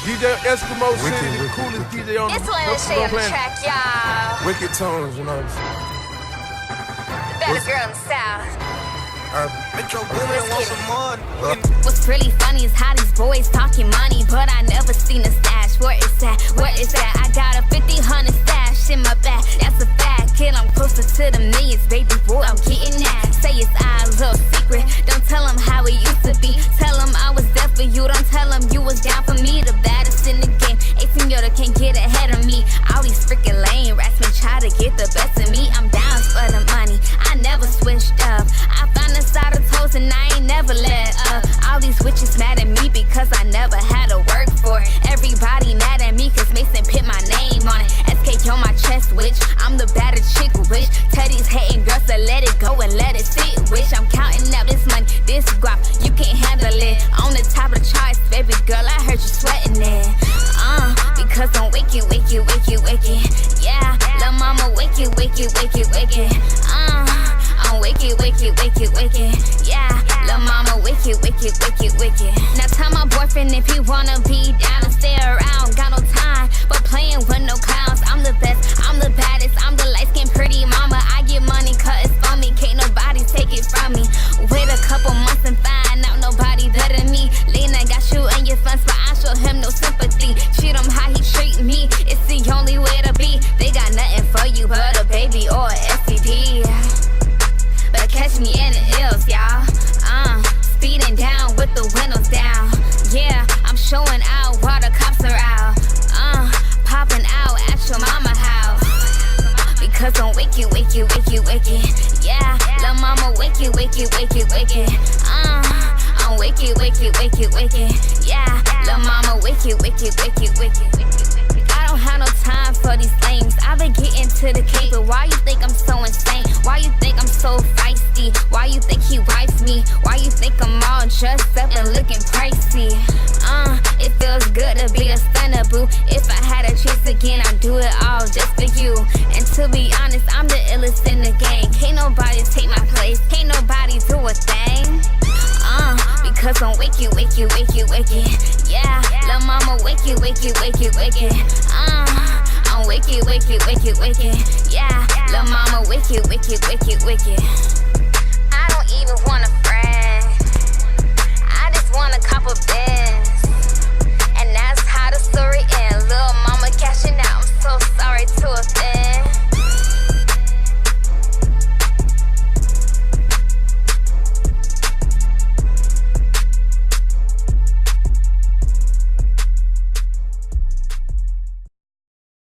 DJ Eskimo City, the coolest DJ on It's Lana Shay on the track, y'all. Wicked tones, you know. The baddest girl in the South. Metro Boomin want some money. What's really funny is how these boys talking money, but I never seen a stash. Where is that? Where is that? I got a 50-100 stash in my back. That's a fact. Kid, I'm closer to the millions, baby boy. I'm getting that. Say it's our little secret. Don't tell them how it used to be. Tell them I was there for you. Don't tell them you was down for me. The baddest in the game. 18-year-old can't get ahead of me. All these freaking lame rats been try to get the best of me. I'm down for the money. I never switched up. I found the side of toes and I ain't never let up. All these witches mad at me because I never had to work for it. Everybody mad at me cause Mason put my name on it. SK on my chest, witch. I'm the baddest chick, witch. Teddy's hating girls, so let it go and let it sit, witch. I'm counting up this money, this guap. You can't handle it. On the top of the charts, baby girl, I heard you sweating it. Because I'm wicked, wicked, wicked, wicked. Yeah, lil' mama wicked, wicked, wicked, wicked. I'm wicked, wicked, wicked, wicked. Yeah, lil' mama wicked, wicked, wicked, wicked. Now tell my boyfriend if he wanna be down and stay around. Got no time for playing with no clowns. I'm the best, I'm the baddest, I'm the light-skinned pretty mama. I get money cause it's for me, can't nobody take it from me. Wait a couple months and find out nobody better than me. Lena got you in your funds, but I show him no sympathy. Treat him how he treat me, it's the only way to be. They got nothing for you but a baby or a STD. But catch me in the hills, y'all. Speeding down with the windows down. Yeah, I'm showing out while the cops are out. Popping out at your mama house. Because I'm wicked, wicked, wicked, wicked. Yeah, lil' mama wicked, wicked, wicked, wicked. I'm wicked, wicked, wicked, wicked. Yeah, lil' mama wicked, wicked, wicked, wicked. I don't have no time for these lames. I've been getting to the cake, but why you think I'm so insane? Why you think I'm so feisty? Why you think he wipes me? Why you think I'm all dressed up and looking pricey? It feels good to be a stunner, boo. If I had a chance again, I'd do it all just for you. And to be honest, I'm the illest in the game. Can't nobody take my place. Can't nobody do a thing. Because I'm wicked, wicked, wicked, wicked. Yeah, lil' mama wicked, wicked, wicked, wicked. I'm wicked, wicked, wicked, wicked. Yeah, lil' mama wicked, wicked, wicked, wicked. I don't even wanna brag. I just wanna cop a bed.